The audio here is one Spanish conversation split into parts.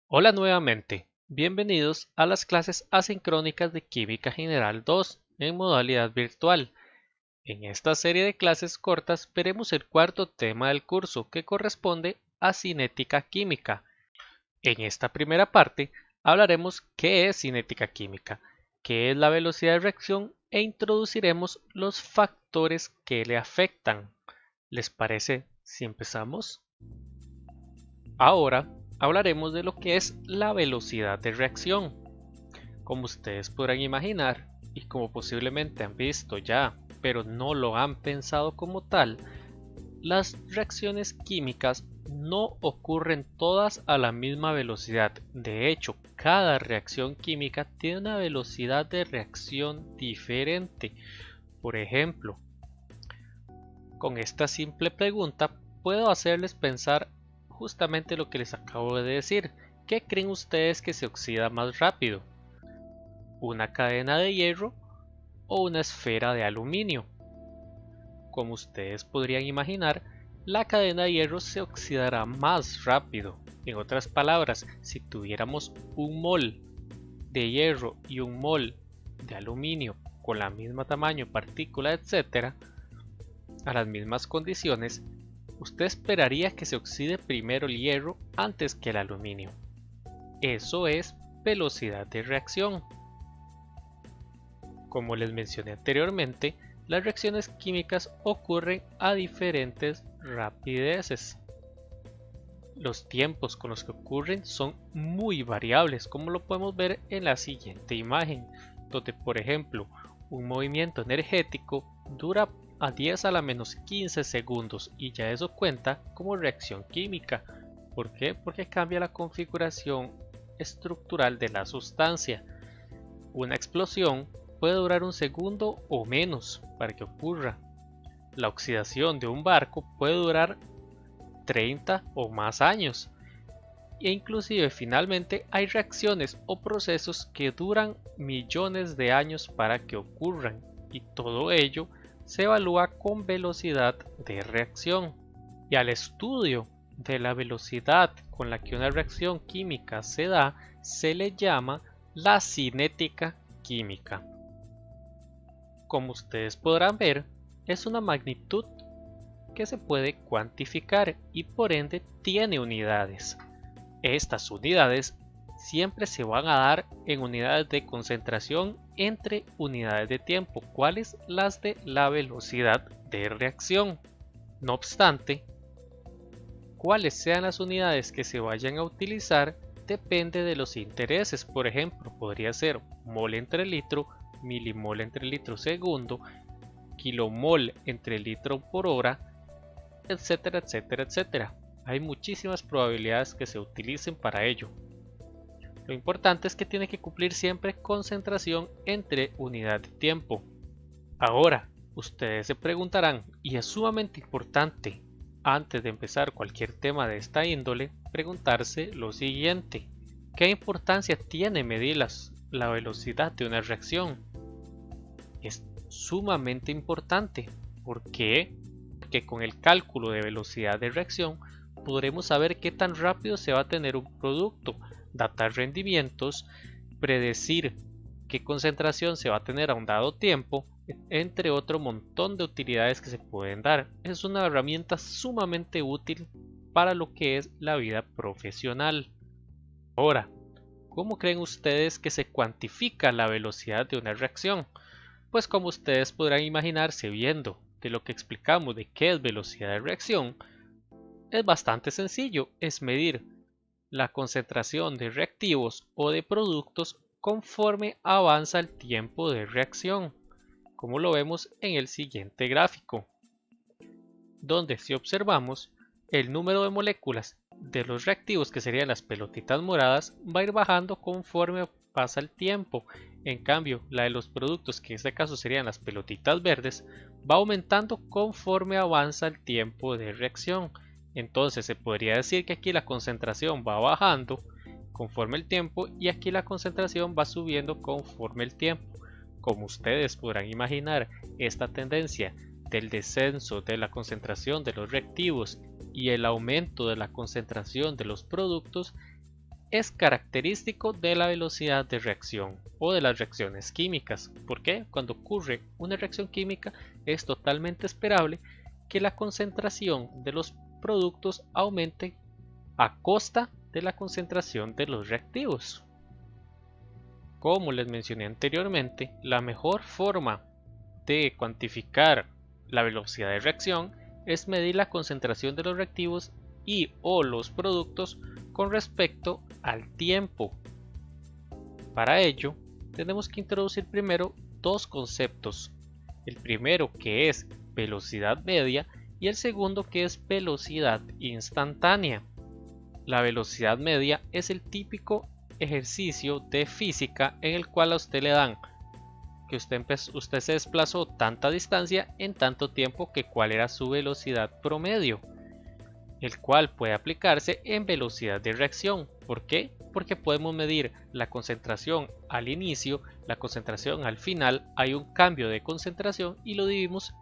Hola nuevamente, bienvenidos a las clases asincrónicas de Química General 2 en modalidad virtual. En esta serie de clases cortas veremos el cuarto tema del curso que corresponde a cinética química. En esta primera parte hablaremos qué es cinética química, qué es la velocidad de reacción e introduciremos los factores que le afectan. ¿Les parece si empezamos? Ahora hablaremos de lo que es la velocidad de reacción. Como ustedes podrán imaginar, y como posiblemente han visto ya, pero no lo han pensado como tal, las reacciones químicas no ocurren todas a la misma velocidad. De hecho, cada reacción química tiene una velocidad de reacción diferente. Por ejemplo, con esta simple pregunta puedo hacerles pensar justamente lo que les acabo de decir. ¿Qué creen ustedes que se oxida más rápido? ¿Una cadena de hierro o una esfera de aluminio? Como ustedes podrían imaginar, la cadena de hierro se oxidará más rápido. En otras palabras, si tuviéramos un mol de hierro y un mol de aluminio con la misma tamaño, partícula, etc., a las mismas condiciones, usted esperaría que se oxide primero el hierro antes que el aluminio. Eso es velocidad de reacción. Como les mencioné anteriormente, las reacciones químicas ocurren a diferentes rapideces. Los tiempos con los que ocurren son muy variables, como lo podemos ver en la siguiente imagen, donde por ejemplo un movimiento energético dura a 10 a la menos 15 segundos y ya eso cuenta como reacción química. ¿Por qué? Porque cambia la configuración estructural de la sustancia. Una explosión puede durar un segundo o menos para que ocurra. La oxidación de un barco puede durar 30 o más años. E inclusive finalmente hay reacciones o procesos que duran millones de años para que ocurran, y todo ello se evalúa con velocidad de reacción. Y al estudio de la velocidad con la que una reacción química se da se le llama la cinética química. Como ustedes podrán ver, es una magnitud que se puede cuantificar y por ende tiene unidades. Estas unidades siempre se van a dar en unidades de concentración entre unidades de tiempo, cuáles las de la velocidad de reacción. No obstante, cuáles sean las unidades que se vayan a utilizar depende de los intereses. Por ejemplo, podría ser mol entre litro, milimol entre litro segundo, kilomol entre litro por hora, etcétera, etcétera, etcétera. Hay muchísimas probabilidades que se utilicen para ello. Lo importante es que tiene que cumplir siempre concentración entre unidad de tiempo. Ahora, ustedes se preguntarán, y es sumamente importante, antes de empezar cualquier tema de esta índole, preguntarse lo siguiente: ¿qué importancia tiene medir la velocidad de una reacción? Es sumamente importante. ¿Por qué? Porque con el cálculo de velocidad de reacción podremos saber qué tan rápido se va a tener un producto, datar rendimientos, predecir qué concentración se va a tener a un dado tiempo, entre otro montón de utilidades que se pueden dar. Es una herramienta sumamente útil para lo que es la vida profesional. Ahora, ¿cómo creen ustedes que se cuantifica la velocidad de una reacción? Pues como ustedes podrán imaginarse viendo de lo que explicamos de qué es velocidad de reacción, es bastante sencillo, es medir la concentración de reactivos o de productos conforme avanza el tiempo de reacción, como lo vemos en el siguiente gráfico, donde si observamos el número de moléculas de los reactivos, que serían las pelotitas moradas, va a ir bajando conforme pasa el tiempo. En cambio, la de los productos, que en este caso serían las pelotitas verdes, va aumentando conforme avanza el tiempo de reacción. Entonces se podría decir que aquí la concentración va bajando conforme el tiempo y aquí la concentración va subiendo conforme el tiempo. Como ustedes podrán imaginar, esta tendencia del descenso de la concentración de los reactivos y el aumento de la concentración de los productos es característico de la velocidad de reacción o de las reacciones químicas. ¿Por qué? Cuando ocurre una reacción química es totalmente esperable que la concentración de los productos aumente a costa de la concentración de los reactivos. Como les mencioné anteriormente, la mejor forma de cuantificar la velocidad de reacción es medir la concentración de los reactivos y o los productos con respecto al tiempo. Para ello, tenemos que introducir primero dos conceptos. El primero, que es velocidad media, y el segundo, que es velocidad instantánea. La velocidad media es el típico ejercicio de física en el cual a usted le dan que usted se desplazó tanta distancia en tanto tiempo, que cuál era su velocidad promedio, el cual puede aplicarse en velocidad de reacción. ¿Por qué? Porque podemos medir la concentración al inicio, la concentración al final, hay un cambio de concentración y lo dividimos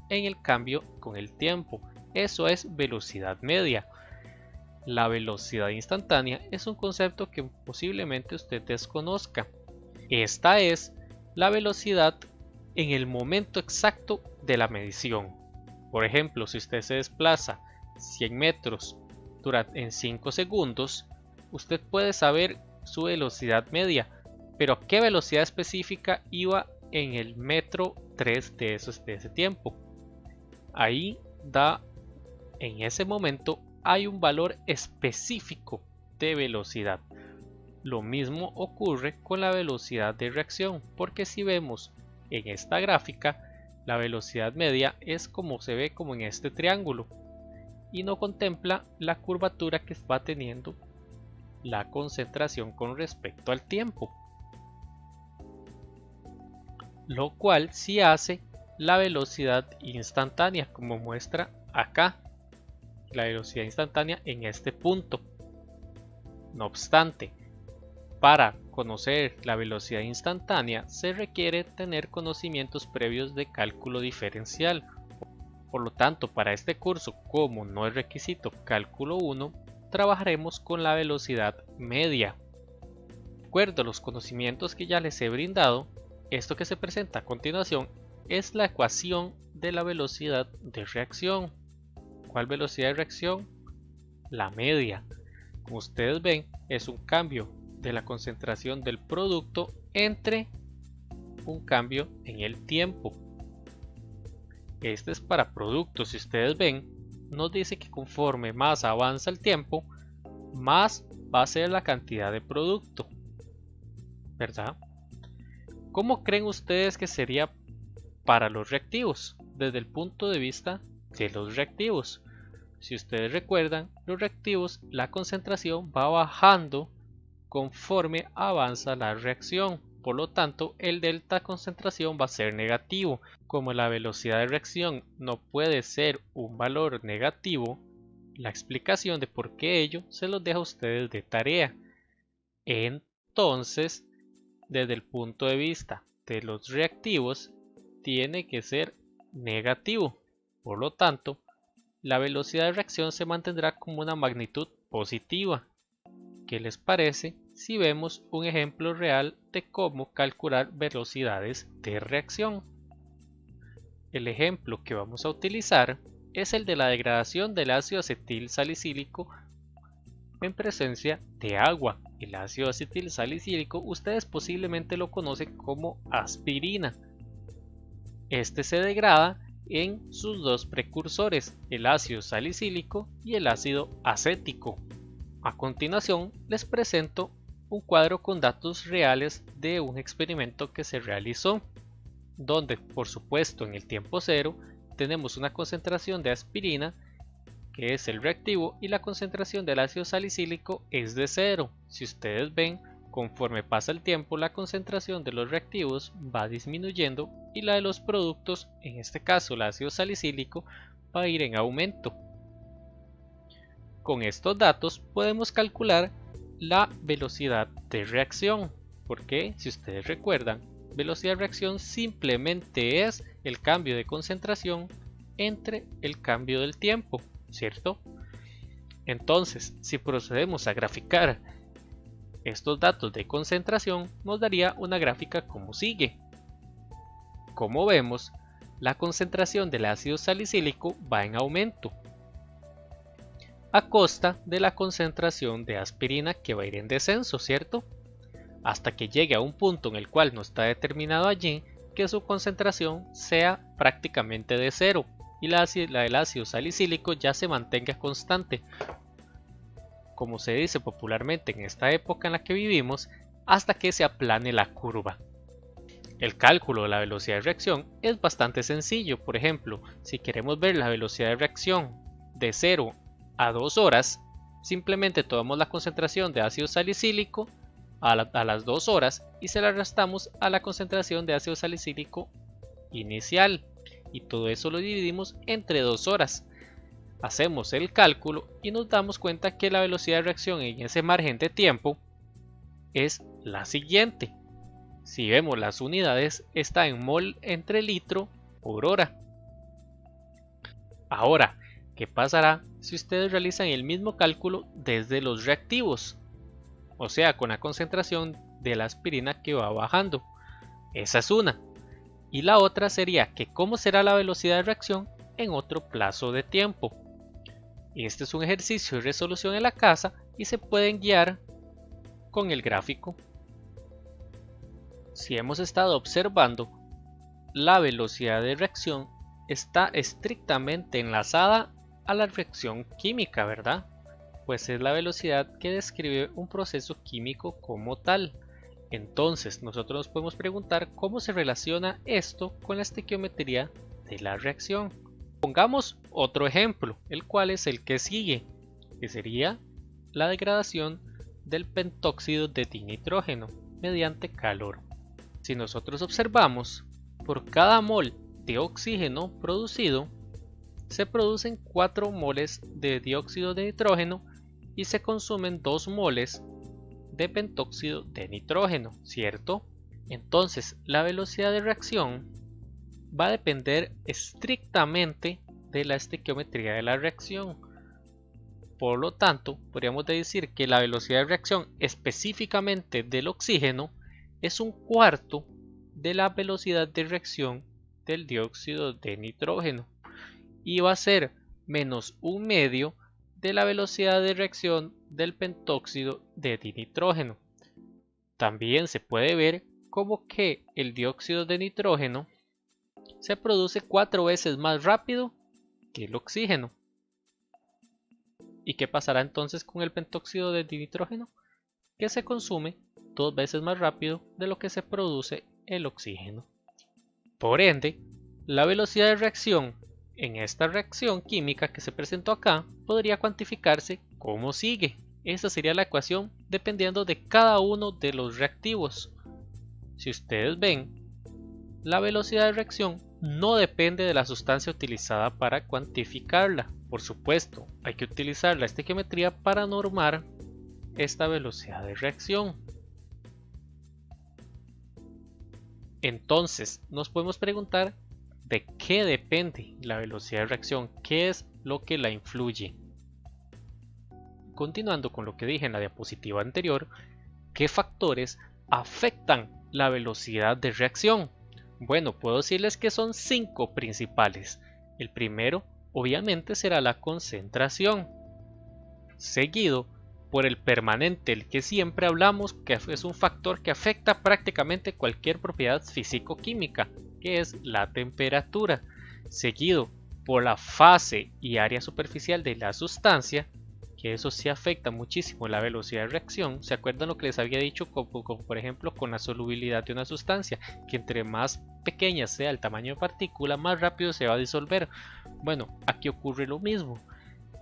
en el cambio con el tiempo. Eso es velocidad media. La velocidad instantánea es un concepto que posiblemente usted desconozca. Esta es la velocidad en el momento exacto de la medición. Por ejemplo, si usted se desplaza 100 metros en 5 segundos, usted puede saber su velocidad media, pero a qué velocidad específica iba en el metro 3 de ese tiempo. Ahí en ese momento hay un valor específico de velocidad. Lo mismo ocurre con la velocidad de reacción, porque si vemos en esta gráfica, la velocidad media es como se ve como en este triángulo y no contempla la curvatura que va teniendo la concentración con respecto al tiempo, lo cual sí hace la velocidad instantánea, como muestra acá la velocidad instantánea en este punto. No obstante, para conocer la velocidad instantánea se requiere tener conocimientos previos de cálculo diferencial. Por lo tanto, para este curso, como no es requisito cálculo 1, trabajaremos con la velocidad media. De acuerdo a los conocimientos que ya les he brindado, esto que se presenta a continuación es la ecuación de la velocidad de reacción. ¿Cuál velocidad de reacción? La media. Como ustedes ven, es un cambio de la concentración del producto entre un cambio en el tiempo. Este es para productos. Si ustedes ven, nos dice que conforme más avanza el tiempo, más va a ser la cantidad de producto, ¿verdad? ¿Cómo creen ustedes que sería para los reactivos? Desde el punto de vista de los reactivos. Si ustedes recuerdan, los reactivos, la concentración va bajando conforme avanza la reacción. Por lo tanto, el delta concentración va a ser negativo. Como la velocidad de reacción no puede ser un valor negativo, la explicación de por qué ello se los dejo a ustedes de tarea. Entonces, desde el punto de vista de los reactivos, tiene que ser negativo. Por lo tanto, la velocidad de reacción se mantendrá como una magnitud positiva. ¿Qué les parece si vemos un ejemplo real de cómo calcular velocidades de reacción? El ejemplo que vamos a utilizar es el de la degradación del ácido acetil salicílico en presencia de agua. El ácido acetil salicílico ustedes posiblemente lo conocen como aspirina. Este se degrada en sus dos precursores, el ácido salicílico y el ácido acético. A continuación les presento un cuadro con datos reales de un experimento que se realizó, donde por supuesto en el tiempo cero tenemos una concentración de aspirina, que es el reactivo, y la concentración del ácido salicílico es de 0. Si ustedes ven, conforme pasa el tiempo la concentración de los reactivos va disminuyendo y la de los productos, en este caso el ácido salicílico, va a ir en aumento. Con estos datos podemos calcular la velocidad de reacción, porque si ustedes recuerdan, velocidad de reacción simplemente es el cambio de concentración entre el cambio del tiempo, ¿cierto? Entonces, si procedemos a graficar estos datos de concentración nos daría una gráfica como sigue. Como vemos, la concentración del ácido salicílico va en aumento, a costa de la concentración de aspirina que va a ir en descenso, ¿cierto? Hasta que llegue a un punto en el cual no está determinado allí que su concentración sea prácticamente de cero y la del ácido salicílico ya se mantenga constante, como se dice popularmente en esta época en la que vivimos, hasta que se aplane la curva. El cálculo de la velocidad de reacción es bastante sencillo. Por ejemplo, si queremos ver la velocidad de reacción de 0 a 2 horas, simplemente tomamos la concentración de ácido salicílico a las 2 horas y se la restamos a la concentración de ácido salicílico inicial, y todo eso lo dividimos entre 2 horas. Hacemos el cálculo y nos damos cuenta que la velocidad de reacción en ese margen de tiempo es la siguiente. Si vemos las unidades, está en mol entre litro por hora. Ahora, ¿qué pasará si ustedes realizan el mismo cálculo desde los reactivos? O sea, con la concentración de la aspirina que va bajando. Esa es una. Y la otra sería que cómo será la velocidad de reacción en otro plazo de tiempo. Este es un ejercicio de resolución en la casa y se pueden guiar con el gráfico. Si hemos estado observando, la velocidad de reacción está estrictamente enlazada a la reacción química, ¿verdad? Pues es la velocidad que describe un proceso químico como tal. Entonces, nosotros nos podemos preguntar cómo se relaciona esto con la estequiometría de la reacción. Pongamos otro ejemplo, el cual es el que sigue, que sería la degradación del pentóxido de dinitrógeno mediante calor. Si nosotros observamos, por cada mol de oxígeno producido, se producen 4 moles de dióxido de nitrógeno y se consumen 2 moles de pentóxido de nitrógeno, ¿cierto? Entonces, la velocidad de reacción va a depender estrictamente de la estequiometría de la reacción. Por lo tanto, podríamos decir que la velocidad de reacción específicamente del oxígeno es un cuarto de la velocidad de reacción del dióxido de nitrógeno y va a ser menos un medio de la velocidad de reacción del pentóxido de dinitrógeno. También se puede ver como que el dióxido de nitrógeno se produce 4 veces más rápido que el oxígeno. ¿Y qué pasará entonces con el pentóxido de dinitrógeno? Que se consume 2 veces más rápido de lo que se produce el oxígeno. Por ende, la velocidad de reacción en esta reacción química que se presentó acá podría cuantificarse como sigue. Esta sería la ecuación dependiendo de cada uno de los reactivos. Si ustedes ven, la velocidad de reacción no depende de la sustancia utilizada para cuantificarla. Por supuesto, hay que utilizar la estequiometría para normar esta velocidad de reacción. Entonces, nos podemos preguntar de qué depende la velocidad de reacción, qué es lo que la influye. Continuando con lo que dije en la diapositiva anterior, ¿qué factores afectan la velocidad de reacción? Bueno, puedo decirles que son 5 principales. El primero, obviamente, será la concentración, seguido por el permanente, el que siempre hablamos, que es un factor que afecta prácticamente cualquier propiedad físico-química, que es la temperatura, seguido por la fase y área superficial de la sustancia, que eso sí afecta muchísimo la velocidad de reacción. ¿Se acuerdan lo que les había dicho como por ejemplo con la solubilidad de una sustancia? Que entre más pequeña sea el tamaño de partícula, más rápido se va a disolver. Bueno, aquí ocurre lo mismo.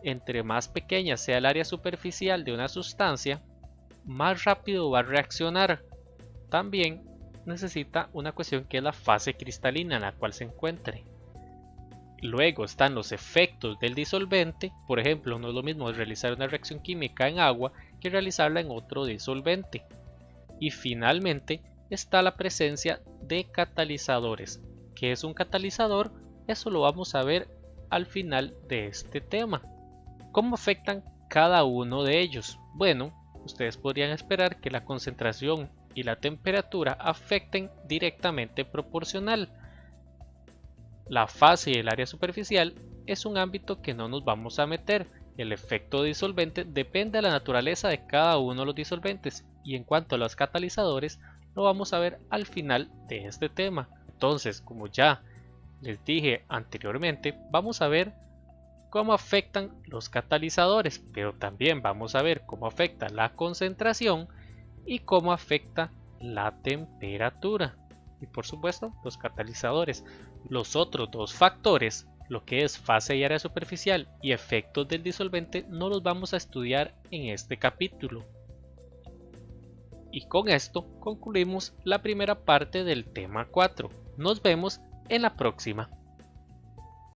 Entre más pequeña sea el área superficial de una sustancia, más rápido va a reaccionar. También necesita una cuestión que es la fase cristalina en la cual se encuentre. Luego están los efectos del disolvente. Por ejemplo, no es lo mismo realizar una reacción química en agua que realizarla en otro disolvente. Y finalmente está la presencia de catalizadores. ¿Qué es un catalizador? Eso lo vamos a ver al final de este tema. ¿Cómo afectan cada uno de ellos? Bueno, ustedes podrían esperar que la concentración y la temperatura afecten directamente proporcional. La fase y el área superficial es un ámbito que no nos vamos a meter. El efecto disolvente depende de la naturaleza de cada uno de los disolventes, y en cuanto a los catalizadores lo vamos a ver al final de este tema. Entonces, como ya les dije anteriormente, vamos a ver cómo afectan los catalizadores, pero también vamos a ver cómo afecta la concentración y cómo afecta la temperatura. Y por supuesto, los catalizadores. Los otros dos factores, lo que es fase y área superficial y efectos del disolvente, no los vamos a estudiar en este capítulo. Y con esto concluimos la primera parte del tema 4. Nos vemos en la próxima.